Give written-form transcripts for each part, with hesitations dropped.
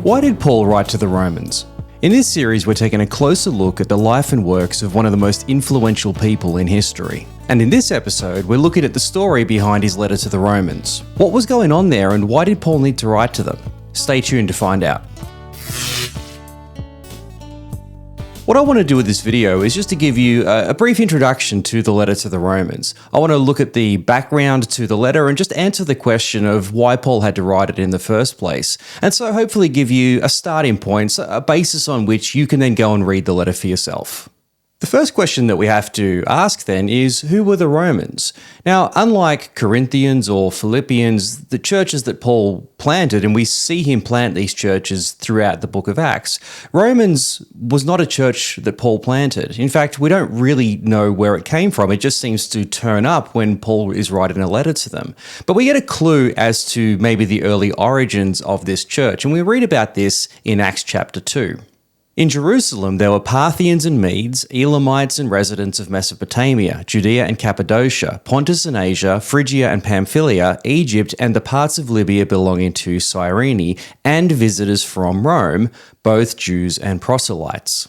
Why did Paul write to the Romans? In this series, we're taking a closer look at the life and works of one of the most influential people in history. And in this episode, we're looking at the story behind his letter to the Romans. What was going on there and why did Paul need to write to them? Stay tuned to find out. What I want to do with this video is just to give you a brief introduction to the letter to the Romans. I want to look at the background to the letter and just answer the question of why Paul had to write it in the first place. And so hopefully give you a starting point, a basis on which you can then go and read the letter for yourself. The first question that we have to ask then is, who were the Romans? Now, unlike Corinthians or Philippians, the churches that Paul planted, and we see him plant these churches throughout the book of Acts, Romans was not a church that Paul planted. In fact, we don't really know where it came from. It just seems to turn up when Paul is writing a letter to them. But we get a clue as to maybe the early origins of this church, and we read about this in Acts chapter 2. In Jerusalem, there were Parthians and Medes, Elamites and residents of Mesopotamia, Judea and Cappadocia, Pontus and Asia, Phrygia and Pamphylia, Egypt and the parts of Libya belonging to Cyrene, and visitors from Rome, both Jews and proselytes.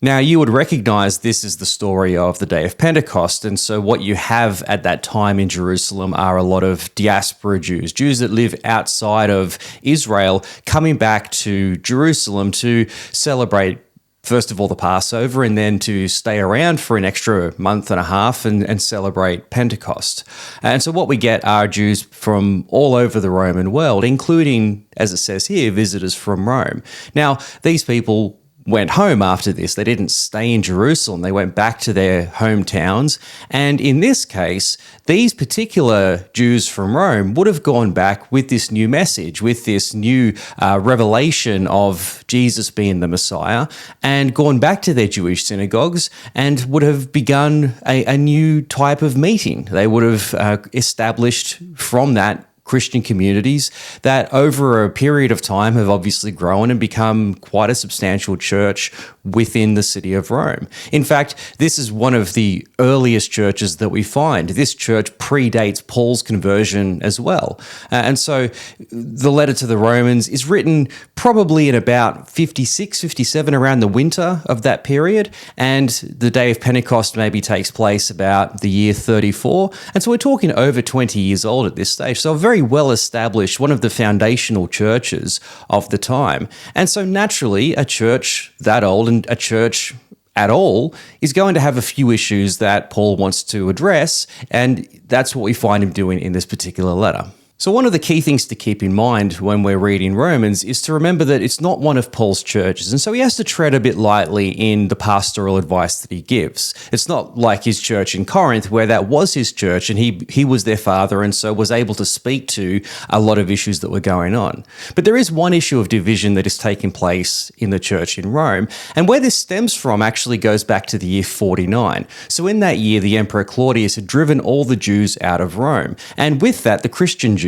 Now, you would recognize this as the story of the day of Pentecost, and so what you have at that time in Jerusalem are a lot of diaspora Jews, Jews that live outside of Israel, coming back to Jerusalem to celebrate, first of all, the Passover, and then to stay around for an extra month and a half and celebrate Pentecost. And so what we get are Jews from all over the Roman world, including, as it says here, visitors from Rome. Now, these people went home after this. They didn't stay in Jerusalem. They went back to their hometowns. And in this case, these particular Jews from Rome would have gone back with this new message, with this new revelation of Jesus being the Messiah, and gone back to their Jewish synagogues and would have begun a new type of meeting. They would have established from that Christian communities that over a period of time have obviously grown and become quite a substantial church within the city of Rome. In fact, this is one of the earliest churches that we find. This church predates Paul's conversion as well. And so the letter to the Romans is written probably in about 56, 57, around the winter of that period. And the day of Pentecost maybe takes place about the year 34. And so we're talking over 20 years old at this stage. So a very well established, one of the foundational churches of the time. And so naturally, a church that old and a church at all is going to have a few issues that Paul wants to address, and that's what we find him doing in this particular letter. So one of the key things to keep in mind when we're reading Romans is to remember that it's not one of Paul's churches, and so he has to tread a bit lightly in the pastoral advice that he gives. It's not like his church in Corinth, where that was his church and he was their father and so was able to speak to a lot of issues that were going on. But there is one issue of division that is taking place in the church in Rome, and where this stems from actually goes back to the year 49. So in that year, the Emperor Claudius had driven all the Jews out of Rome, and with that, the Christian Jews.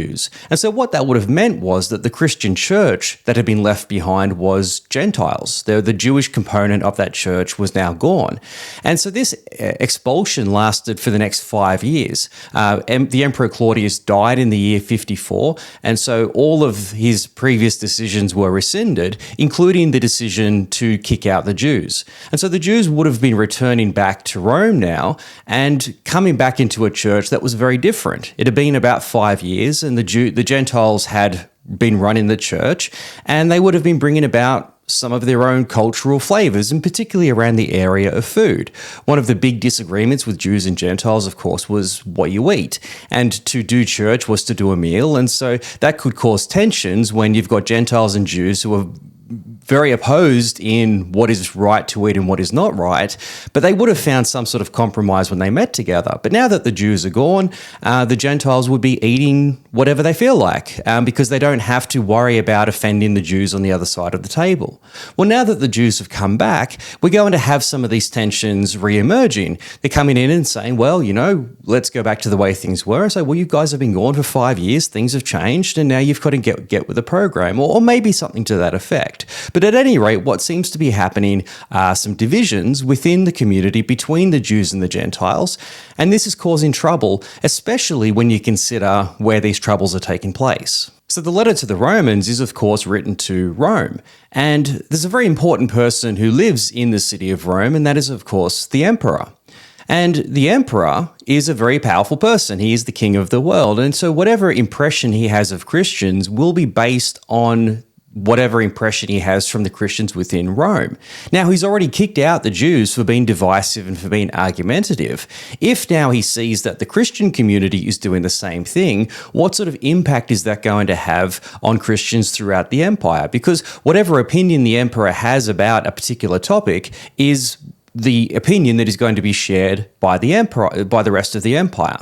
And so what that would have meant was that the Christian church that had been left behind was Gentiles. The Jewish component of that church was now gone. And so this expulsion lasted for the next 5 years. The Emperor Claudius died in the year 54, and so all of his previous decisions were rescinded, including the decision to kick out the Jews. And so the Jews would have been returning back to Rome now and coming back into a church that was very different. It had been about 5 years, and the Gentiles had been running the church, and they would have been bringing about some of their own cultural flavors, and particularly around the area of food. One of the big disagreements with Jews and Gentiles, of course, was what you eat. And to do church was to do a meal, and so that could cause tensions when you've got Gentiles and Jews who are very opposed in what is right to eat and what is not right, but they would have found some sort of compromise when they met together. But now that the Jews are gone, the Gentiles would be eating whatever they feel like because they don't have to worry about offending the Jews on the other side of the table. Well, now that the Jews have come back, we're going to have some of these tensions re-emerging. They're coming in and saying, well, let's go back to the way things were. And say, well, you guys have been gone for 5 years, things have changed, and now you've got to get with the program, or maybe something to that effect. But at any rate, what seems to be happening are some divisions within the community between the Jews and the Gentiles, and this is causing trouble, especially when you consider where these troubles are taking place. So the letter to the Romans is, of course, written to Rome. And there's a very important person who lives in the city of Rome, and that is, of course, the emperor. And the emperor is a very powerful person. He is the king of the world. And so whatever impression he has of Christians will be based on whatever impression he has from the Christians within Rome. Now, he's already kicked out the Jews for being divisive and for being argumentative. If now he sees that the Christian community is doing the same thing, what sort of impact is that going to have on Christians throughout the empire? Because whatever opinion the emperor has about a particular topic is the opinion that is going to be shared by the emperor, by the rest of the empire.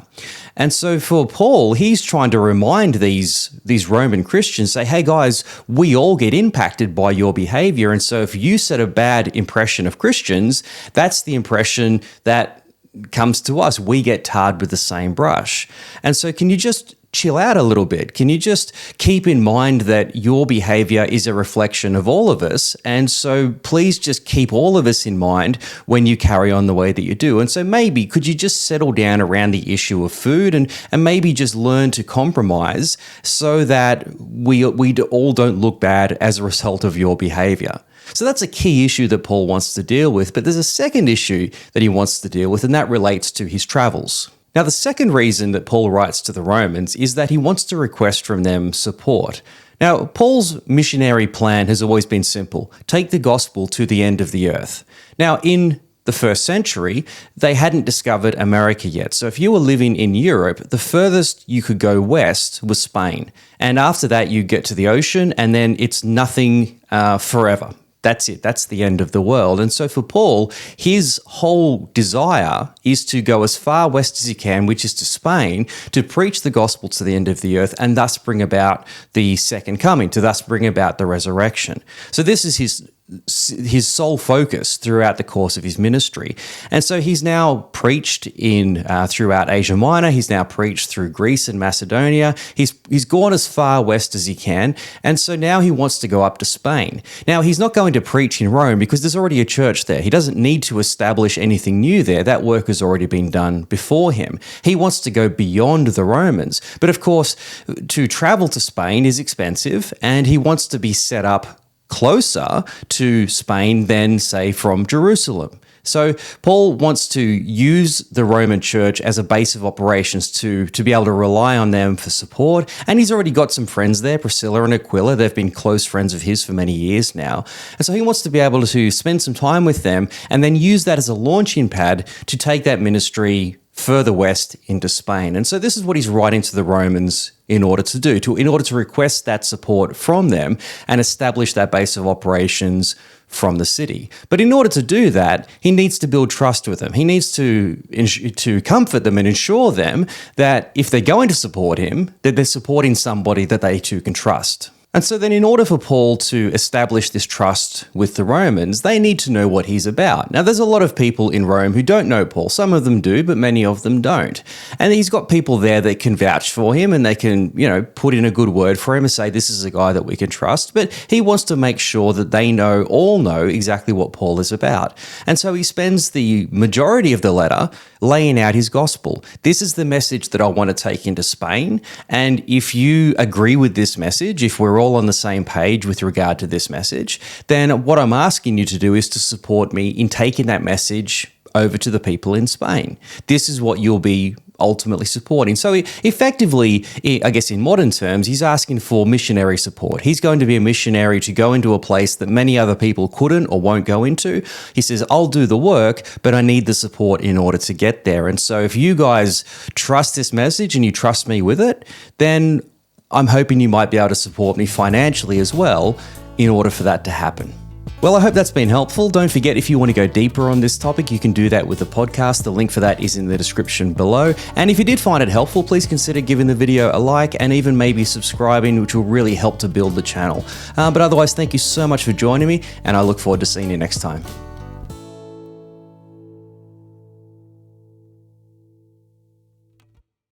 And so for Paul, he's trying to remind these Roman Christians, say, hey guys, we all get impacted by your behavior. And so if you set a bad impression of Christians, that's the impression that comes to us. We get tarred with the same brush. And so can you just chill out a little bit? Can you just keep in mind that your behavior is a reflection of all of us? And so please just keep all of us in mind when you carry on the way that you do. And so maybe could you just settle down around the issue of food and maybe just learn to compromise so that we all don't look bad as a result of your behavior. So that's a key issue that Paul wants to deal with. But there's a second issue that he wants to deal with, and that relates to his travels. Now, the second reason that Paul writes to the Romans is that he wants to request from them support. Now, Paul's missionary plan has always been simple: take the gospel to the end of the earth. Now, in the first century, they hadn't discovered America yet. So if you were living in Europe, the furthest you could go west was Spain. And after that, you get to the ocean, and then it's nothing forever. That's it. That's the end of the world. And so for Paul, his whole desire is to go as far west as he can, which is to Spain, to preach the gospel to the end of the earth and thus bring about the second coming, to thus bring about the resurrection. So this is his sole focus throughout the course of his ministry. And so he's now preached throughout Asia Minor. He's now preached through Greece and Macedonia. He's gone as far west as he can. And so now he wants to go up to Spain. Now, he's not going to preach in Rome because there's already a church there. He doesn't need to establish anything new there. That work has already been done before him. He wants to go beyond the Romans. But of course, to travel to Spain is expensive, and he wants to be set up closer to Spain than, say, from Jerusalem. So Paul wants to use the Roman church as a base of operations to be able to rely on them for support. And he's already got some friends there, Priscilla and Aquila. They've been close friends of his for many years now. And so he wants to be able to spend some time with them and then use that as a launching pad to take that ministry further west into Spain. And so this is what he's writing to the Romans in order to do, in order to request that support from them and establish that base of operations from the city. But in order to do that, he needs to build trust with them. He needs to comfort them and ensure them that if they're going to support him, that they're supporting somebody that they too can trust. And so then in order for Paul to establish this trust with the Romans, they need to know what he's about. Now, there's a lot of people in Rome who don't know Paul. Some of them do, but many of them don't. And he's got people there that can vouch for him and they can, put in a good word for him and say, this is a guy that we can trust. But he wants to make sure that they all know exactly what Paul is about. And so he spends the majority of the letter laying out his gospel. This is the message that I want to take into Spain. And if you agree with this message, if we're all on the same page with regard to this message, then what I'm asking you to do is to support me in taking that message over to the people in Spain. This is what you'll be ultimately supporting. So effectively, I guess in modern terms, he's asking for missionary support. He's going to be a missionary to go into a place that many other people couldn't or won't go into. He says, I'll do the work, but I need the support in order to get there. And so if you guys trust this message and you trust me with it, then I'm hoping you might be able to support me financially as well in order for that to happen. Well, I hope that's been helpful. Don't forget, if you want to go deeper on this topic, you can do that with the podcast. The link for that is in the description below. And if you did find it helpful, please consider giving the video a like and even maybe subscribing, which will really help to build the channel. But otherwise, thank you so much for joining me, and I look forward to seeing you next time.